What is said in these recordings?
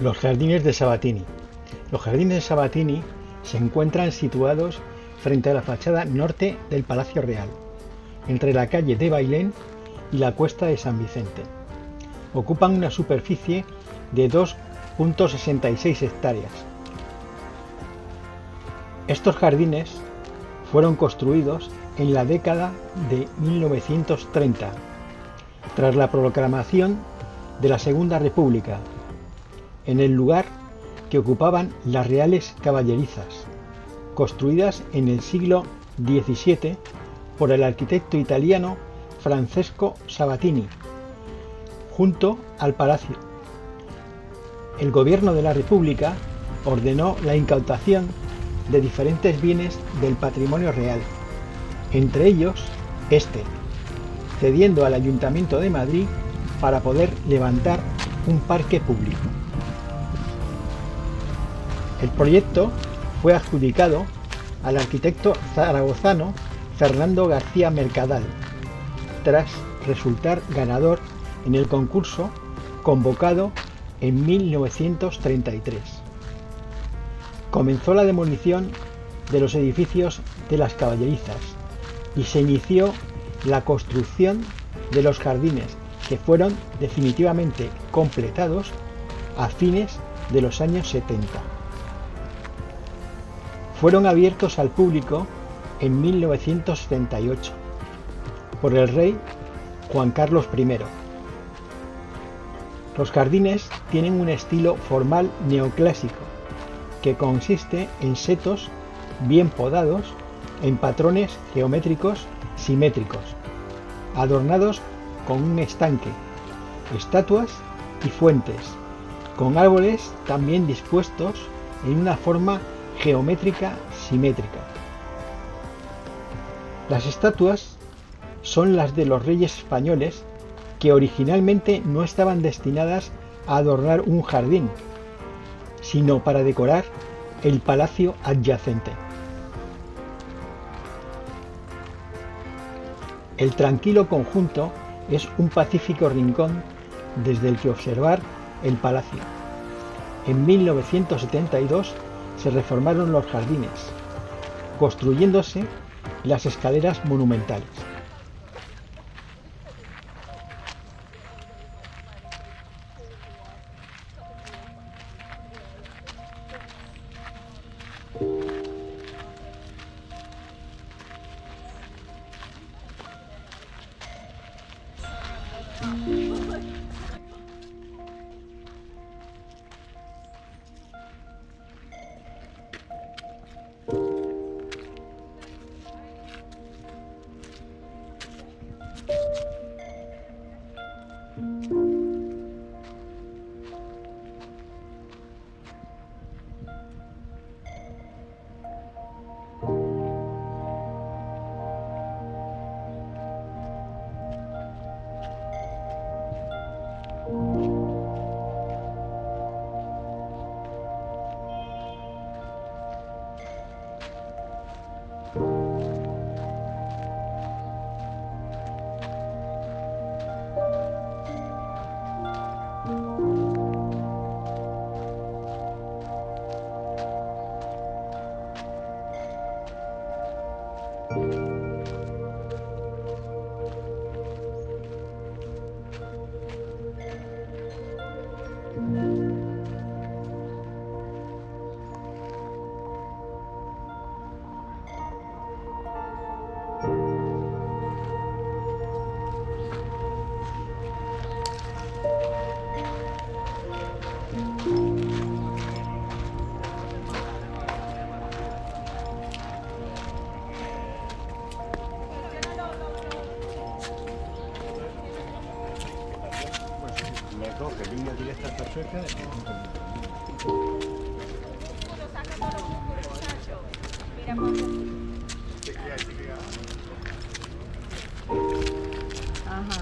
Los jardines de Sabatini. Los jardines de Sabatini se encuentran situados frente a la fachada norte del Palacio Real, entre la calle de Bailén y la cuesta de San Vicente. Ocupan una superficie de 2,66 hectáreas. Estos jardines fueron construidos en la década de 1930, tras la proclamación de la Segunda República, en el lugar que ocupaban las Reales Caballerizas, construidas en el siglo XVII por el arquitecto italiano Francesco Sabatini, junto al palacio. El gobierno de la República ordenó la incautación de diferentes bienes del patrimonio real, entre ellos este, cediendo al Ayuntamiento de Madrid para poder levantar un parque público. El proyecto fue adjudicado al arquitecto zaragozano Fernando García Mercadal, tras resultar ganador en el concurso convocado en 1933. Comenzó la demolición de los edificios de las caballerizas y se inició la construcción de los jardines, que fueron definitivamente completados a fines de los años 70. Fueron abiertos al público en 1978 por el rey Juan Carlos I. Los jardines tienen un estilo formal neoclásico que consiste en setos bien podados en patrones geométricos simétricos, adornados con un estanque, estatuas y fuentes, con árboles también dispuestos en una forma geométrica simétrica. Las estatuas son las de los reyes españoles, que originalmente no estaban destinadas a adornar un jardín, sino para decorar el palacio adyacente. El tranquilo conjunto es un pacífico rincón desde el que observar el palacio. En 1972 se reformaron los jardines, construyéndose las escaleras monumentales.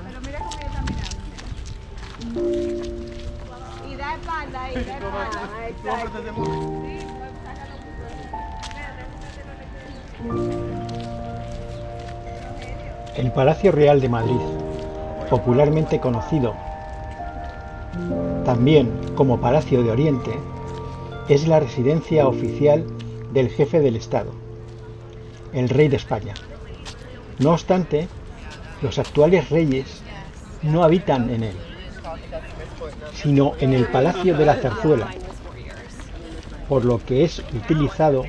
Pero mira cómo ella está mirando. Y da espalda ahí, da espalda. Exacto. Sí, El Palacio Real de Madrid, popularmente conocido También, como Palacio de Oriente, es la residencia oficial del jefe del Estado, el rey de España. No obstante, los actuales reyes no habitan en él, sino en el Palacio de la Zarzuela, por lo que es utilizado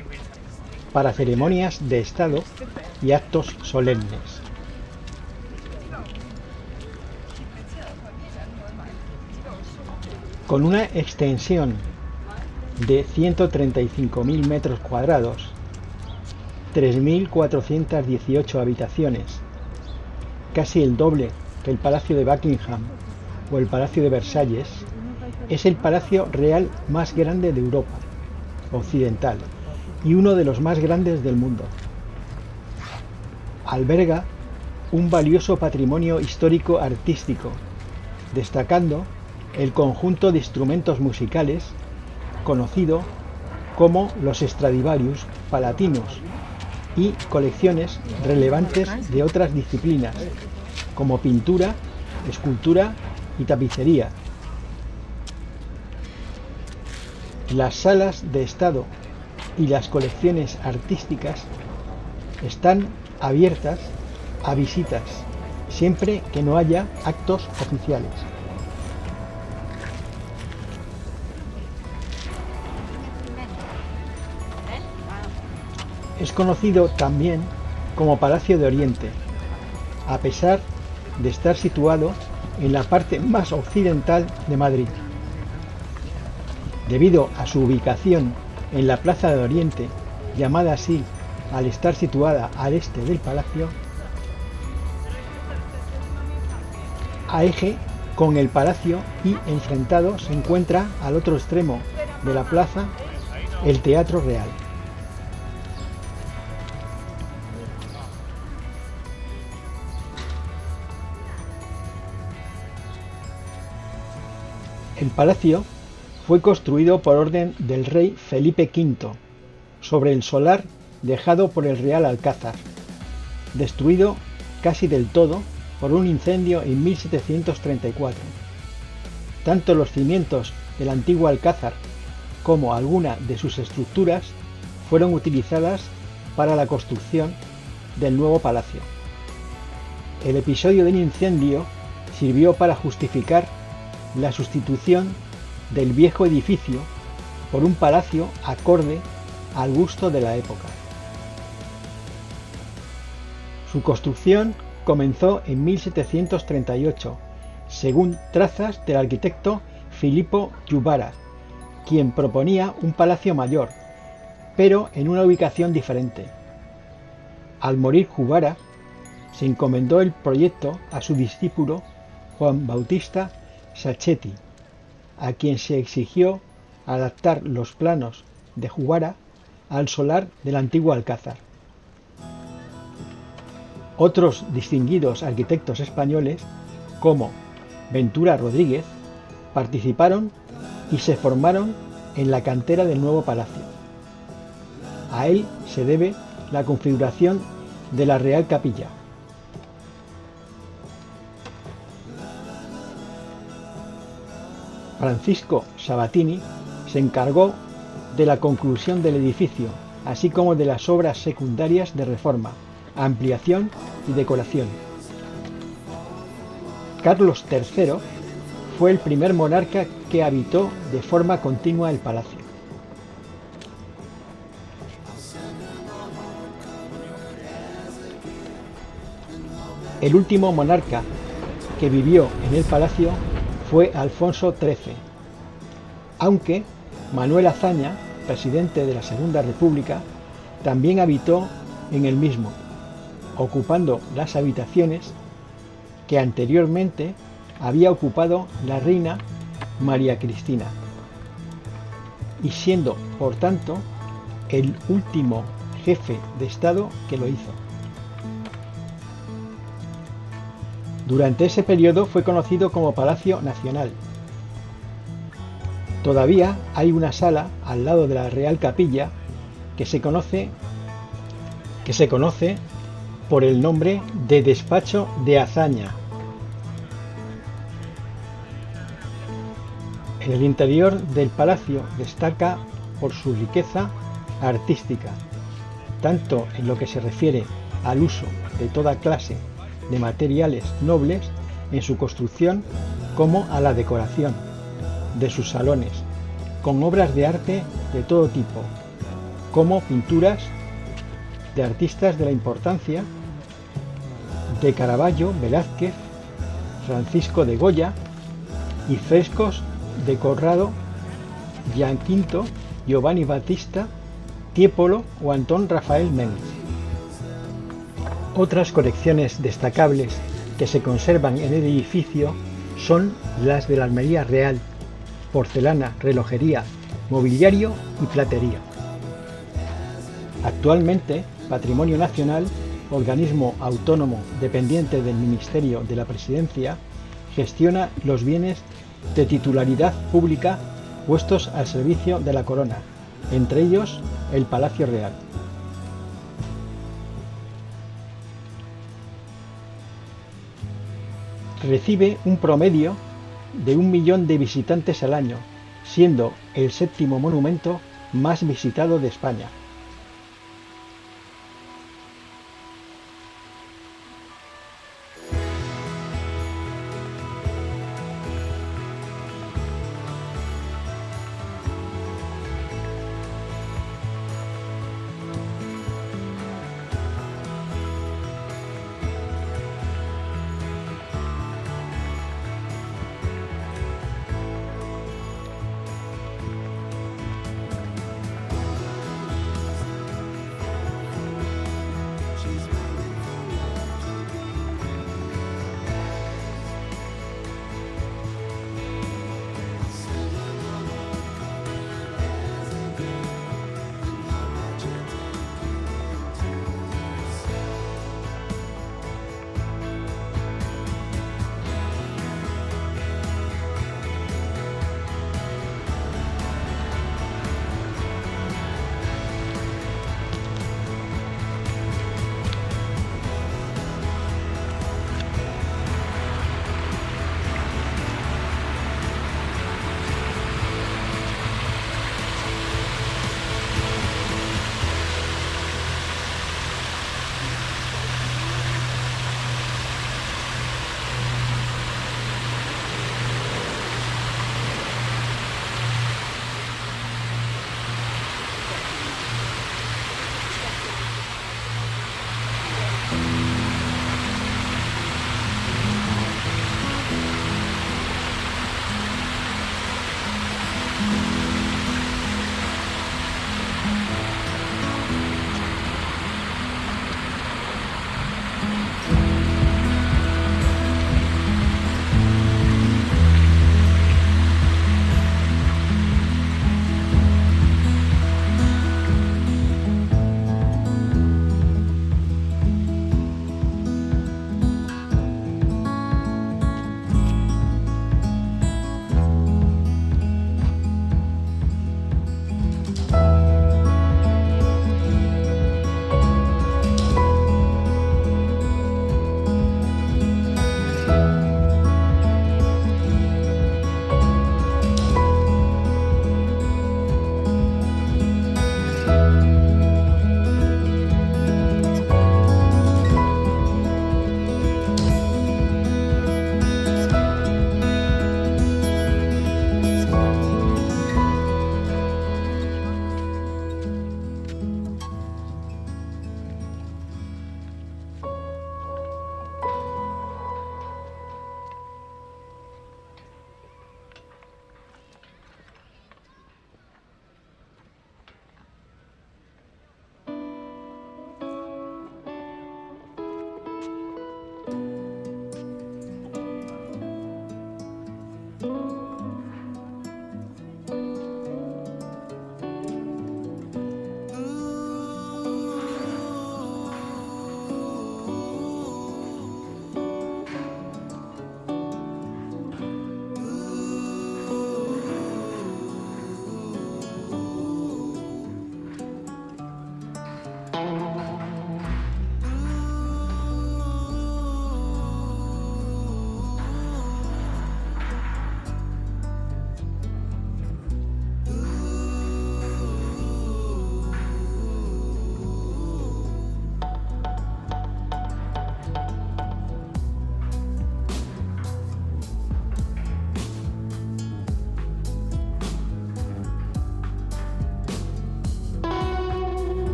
para ceremonias de Estado y actos solemnes. Con una extensión de 135.000 metros cuadrados, 3.418 habitaciones, casi el doble que el Palacio de Buckingham o el Palacio de Versalles, es el palacio real más grande de Europa occidental y uno de los más grandes del mundo. Alberga un valioso patrimonio histórico artístico, destacando el conjunto de instrumentos musicales conocido como los Stradivarius palatinos y colecciones relevantes de otras disciplinas como pintura, escultura y tapicería. Las salas de Estado y las colecciones artísticas están abiertas a visitas siempre que no haya actos oficiales. Es conocido también como Palacio de Oriente, a pesar de estar situado en la parte más occidental de Madrid. Debido a su ubicación en la Plaza de Oriente, llamada así al estar situada al este del palacio, a eje con el palacio y enfrentado se encuentra al otro extremo de la plaza el Teatro Real. El palacio fue construido por orden del rey Felipe V sobre el solar dejado por el Real Alcázar, destruido casi del todo por un incendio en 1734. Tanto los cimientos del antiguo Alcázar como alguna de sus estructuras fueron utilizadas para la construcción del nuevo palacio. El episodio del incendio sirvió para justificar la sustitución del viejo edificio por un palacio acorde al gusto de la época. Su construcción comenzó en 1738, según trazas del arquitecto Filippo Juvara, quien proponía un palacio mayor, pero en una ubicación diferente. Al morir Juvara, se encomendó el proyecto a su discípulo Juan Bautista Sacchetti, a quien se exigió adaptar los planos de Juvara al solar del antiguo Alcázar. Otros distinguidos arquitectos españoles, como Ventura Rodríguez, participaron y se formaron en la cantera del nuevo palacio. A él se debe la configuración de la Real Capilla. Francisco Sabatini se encargó de la conclusión del edificio, así como de las obras secundarias de reforma, ampliación y decoración. Carlos III fue el primer monarca que habitó de forma continua el palacio. El último monarca que vivió en el palacio fue Alfonso XIII, aunque Manuel Azaña, presidente de la Segunda República, también habitó en el mismo, ocupando las habitaciones que anteriormente había ocupado la reina María Cristina, y siendo, por tanto, el último jefe de Estado que lo hizo. Durante ese periodo fue conocido como Palacio Nacional. Todavía hay una sala al lado de la Real Capilla que se conoce por el nombre de Despacho de Azaña. En el interior del palacio destaca por su riqueza artística, tanto en lo que se refiere al uso de toda clase de materiales nobles en su construcción como a la decoración de sus salones, con obras de arte de todo tipo, como pinturas de artistas de la importancia de Caravaggio, Velázquez, Francisco de Goya y frescos de Corrado, Giaquinto, Giovanni Battista, Tiepolo o Antón Rafael Mengs. Otras colecciones destacables que se conservan en el edificio son las de la Armería Real, porcelana, relojería, mobiliario y platería. Actualmente, Patrimonio Nacional, organismo autónomo dependiente del Ministerio de la Presidencia, gestiona los bienes de titularidad pública puestos al servicio de la Corona, entre ellos el Palacio Real. Recibe un promedio de 1 millón de visitantes al año, siendo el 7º monumento más visitado de España.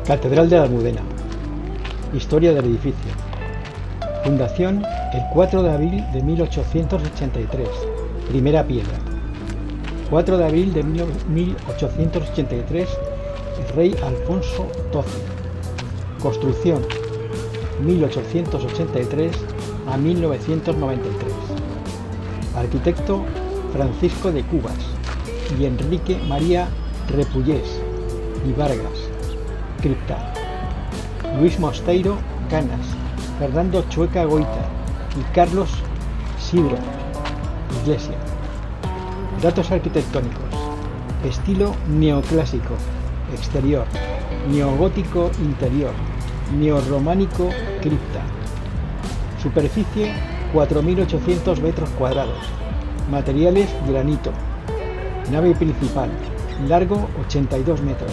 Catedral de la Almudena. Historia del edificio. Fundación el 4 de abril de 1883. Primera piedra. 4 de abril de 1883. El rey Alfonso XII. Construcción 1883 a 1993. Arquitecto Francisco de Cubas y Enrique María Repullés y Vargas. Cripta. Luis Mosteiro Canas, Fernando Chueca Goita y Carlos Sidro. Iglesia. Datos arquitectónicos. Estilo neoclásico. Exterior. Neogótico interior. Neorrománico cripta. Superficie 4.800 metros cuadrados. Materiales granito. Nave principal. Largo 82 metros.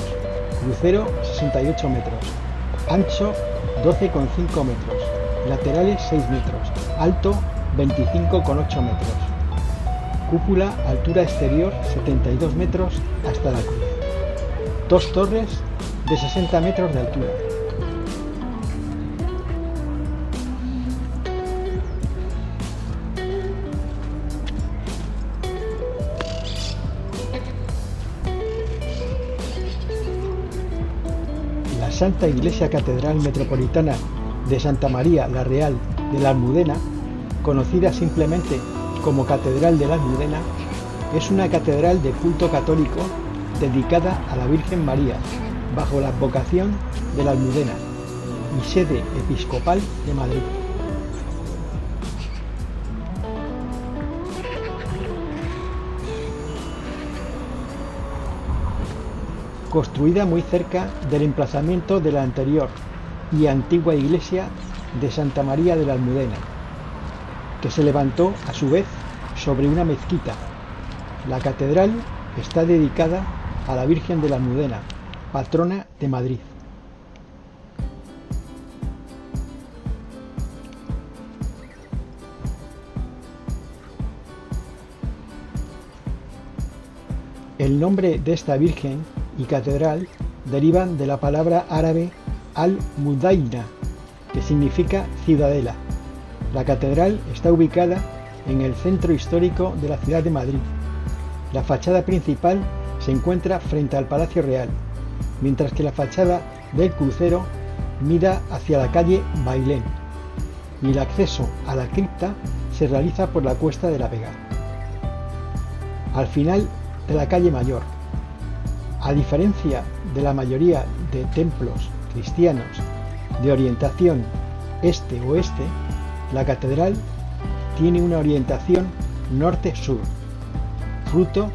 Crucero 68 metros. Ancho 12,5 metros. Laterales 6 metros. Alto 25,8 metros. Cúpula, altura exterior 72 metros hasta la cruz. Dos torres de 60 metros de altura. La Santa Iglesia Catedral Metropolitana de Santa María la Real de la Almudena, conocida simplemente como Catedral de la Almudena, es una catedral de culto católico dedicada a la Virgen María, bajo la advocación de la Almudena y sede episcopal de Madrid. Construida muy cerca del emplazamiento de la anterior y antigua iglesia de Santa María de la Almudena, que se levantó a su vez sobre una mezquita. La catedral está dedicada a la Virgen de la Almudena, patrona de Madrid. El nombre de esta Virgen y catedral derivan de la palabra árabe al-Mudaina, que significa ciudadela. La catedral está ubicada en el centro histórico de la ciudad de Madrid. La fachada principal se encuentra frente al Palacio Real, mientras que la fachada del crucero mira hacia la calle Bailén y el acceso a la cripta se realiza por la Cuesta de la Vega, al final de la calle Mayor. A diferencia de la mayoría de templos cristianos de orientación este-oeste, la catedral tiene una orientación norte-sur, fruto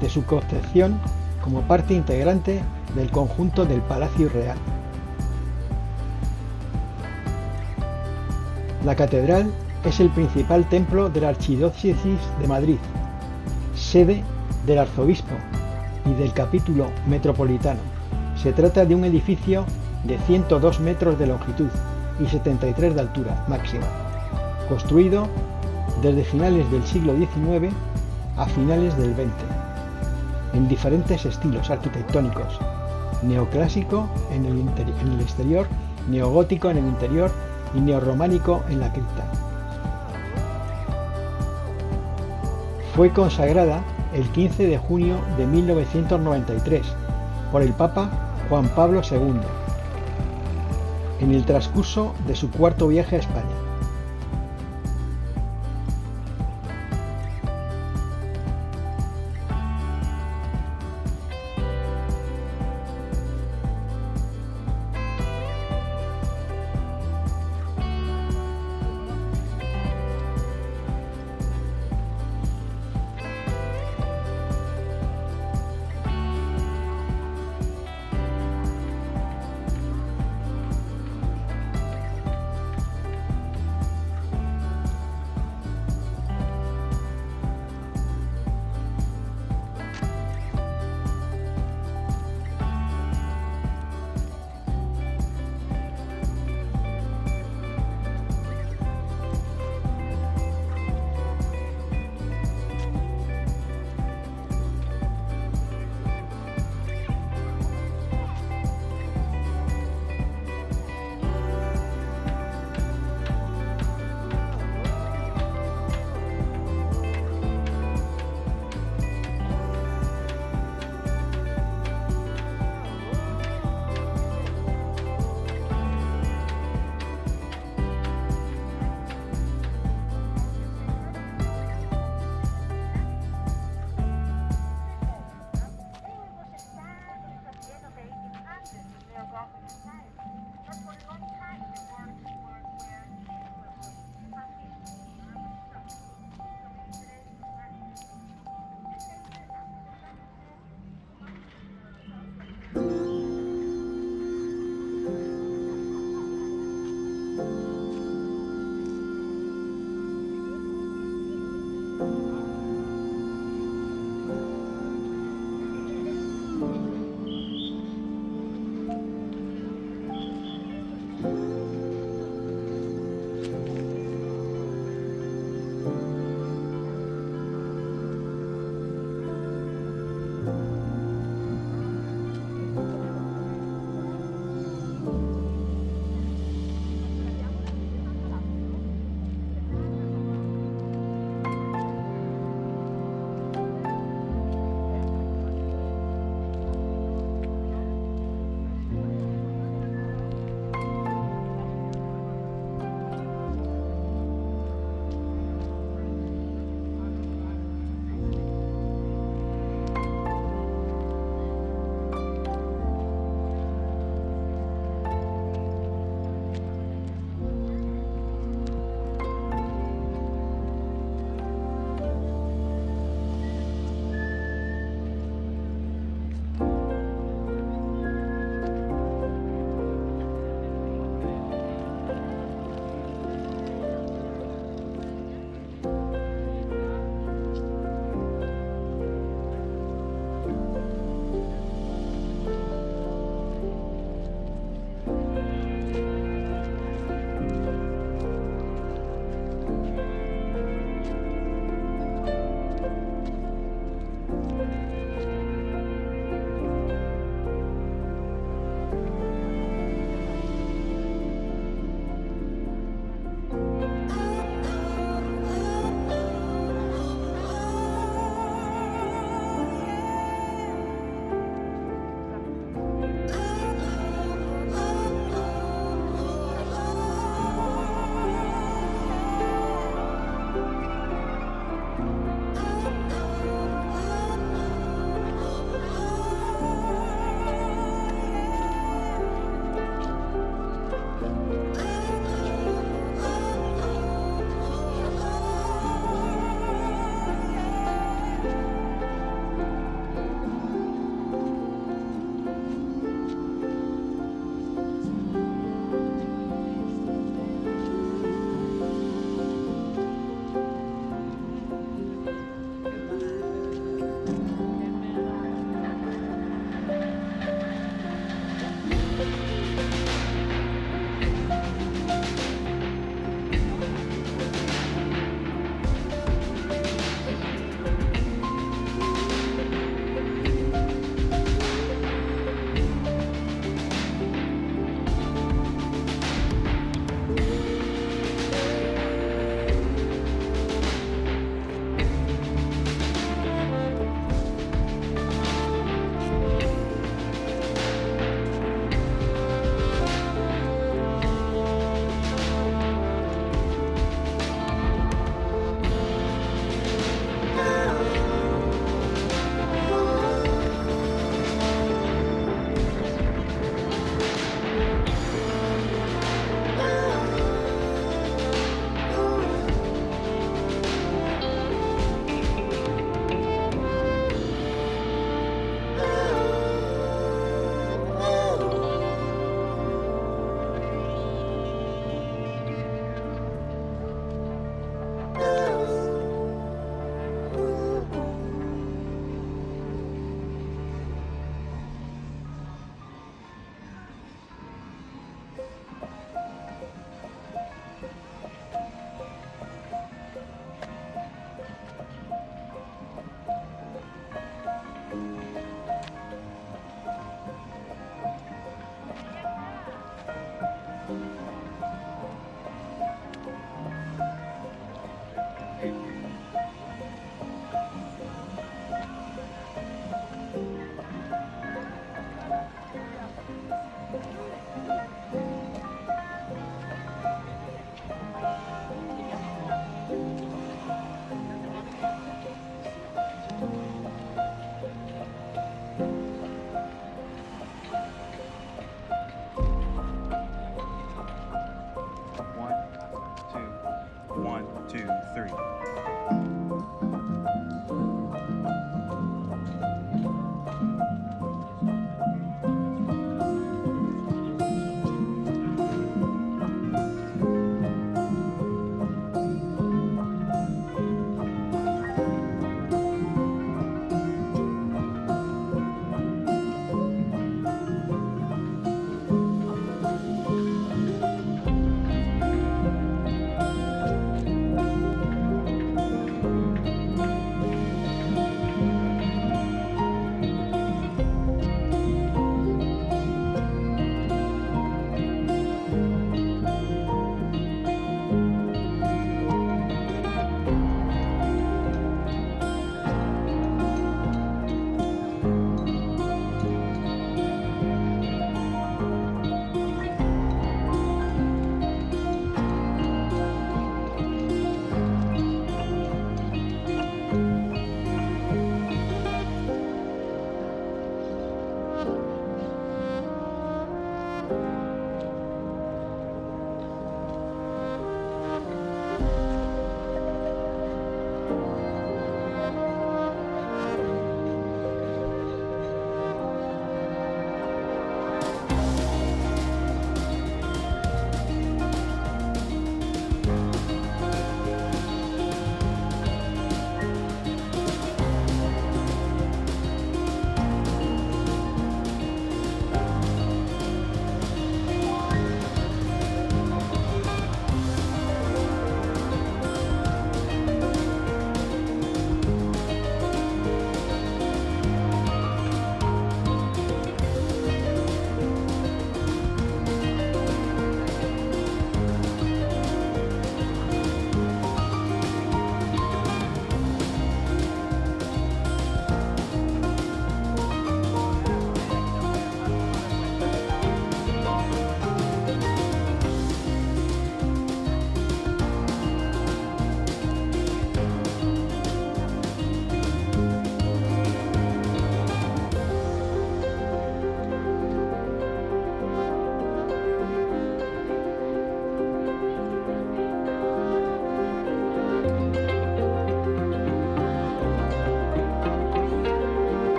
de su concepción como parte integrante del conjunto del Palacio Real. La catedral es el principal templo de la Archidiócesis de Madrid, sede del arzobispo y del capítulo metropolitano. Se trata de un edificio de 102 metros de longitud y 73 de altura máxima, construido desde finales del siglo XIX a finales del XX, en diferentes estilos arquitectónicos: neoclásico en el exterior, neogótico en el interior y neorrománico en la cripta. Fue consagrada el 15 de junio de 1993 por el Papa Juan Pablo II, en el transcurso de su cuarto viaje a España.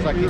aquí.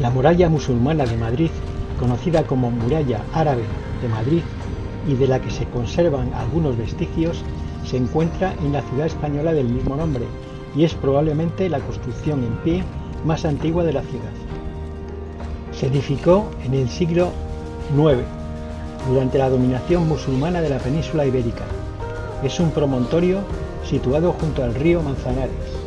La muralla musulmana de Madrid, conocida como Muralla Árabe de Madrid y de la que se conservan algunos vestigios, se encuentra en la ciudad española del mismo nombre y es probablemente la construcción en pie más antigua de la ciudad. Se edificó en el siglo IX, durante la dominación musulmana de la península ibérica. Es un promontorio situado junto al río Manzanares.